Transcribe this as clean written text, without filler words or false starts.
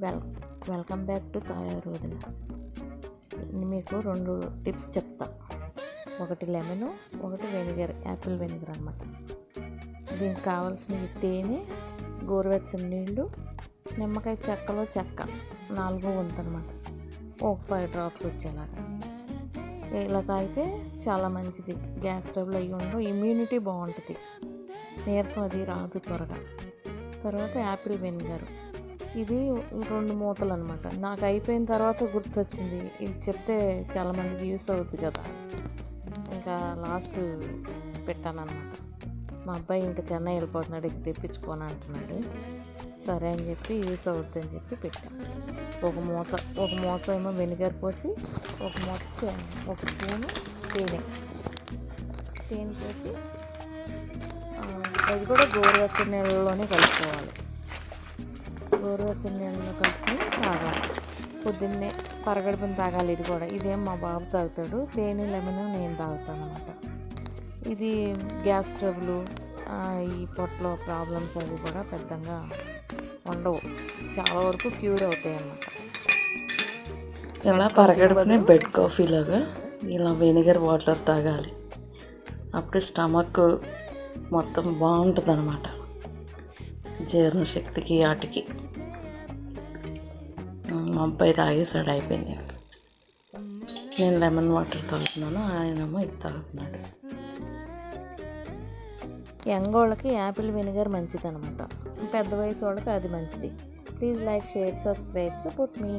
Well welcome back to తాయారు వదిన. మీకు 2 టిప్స్ చెప్తా. ఒకటి లెమన్, ఒకటి వెనిగర్, యాపిల్ వెనిగర్ అనమాట. దీనికి కావాల్సిన తేనె, గోరువెచ్చని నీళ్ళు, నిమ్మకాయ చెక్కలో చెక్క 4 వంతు అనమాట. ఒక 5 డ్రాప్స్ వచ్చేలాగా. ఇలా తాగితే చాలా మంచిది. గ్యాస్ ట్రబుల్ అయ్యి ఉండవు, ఇమ్యూనిటీ బాగుంటుంది, నీరసం అది రాదు త్వరగా. తర్వాత యాపిల్ వెనిగర్, ఇది 2 మూతలు అనమాట. నాకు అయిపోయిన తర్వాత గుర్తొచ్చింది, ఇది చెప్తే చాలామందికి యూస్ అవుద్ది కదా, ఇంకా లాస్ట్ పెట్టాను అనమాట. మా అబ్బాయి ఇంకా చెన్నై వెళ్ళిపోతున్నాడు, ఇక తెప్పించుకోని అంటున్నాడు. సరే అని చెప్పి యూస్ అవుద్ది అని చెప్పి పెట్టాను. ఒక మూత ఏమో వెనిగర్ పోసి, ఒక మూత ఒక స్పూను తేనె పోసి, అది కూడా గోరువెచ్చని నీళ్ళలోనే కలుపుకోవాలి. గోరువెచ్చని నీళ్ళలో కలుపుకొని తాగాలి. పొద్దున్నే పరగడుపుని తాగాలి. ఇది కూడా ఇదేం మా బాబు తాగుతాడు, తేనె లెమన్ నేను తాగుతాను అనమాట. ఇది గ్యాస్ ట్రబుల్, ఈ పొట్టలో ప్రాబ్లమ్స్ అవి కూడా పెద్దగా ఉండవు, చాలా వరకు క్యూర్ అవుతాయి అన్నమాట. ఇలా పరగడుపునే బెడ్ కాఫీలాగా ఇలా వెనిగర్ వాటర్ తాగాలి. అప్పుడు స్టమక్ మొత్తం బాగుంటుంది అన్నమాట, జీర్ణశక్తికి వాటికి. మా అబ్బాయి తాగేసాడు, అయిపోయింది. నేను లెమన్ వాటర్ తాగుతున్నాను, ఆయనేమో ఇది తాగుతున్నాడు. యంగ్ వాళ్ళకి యాపిల్ వెనిగర్ మంచిది అనమాట, పెద్ద వయసు వాళ్ళకి అది మంచిది. Please like, share, subscribe, support me.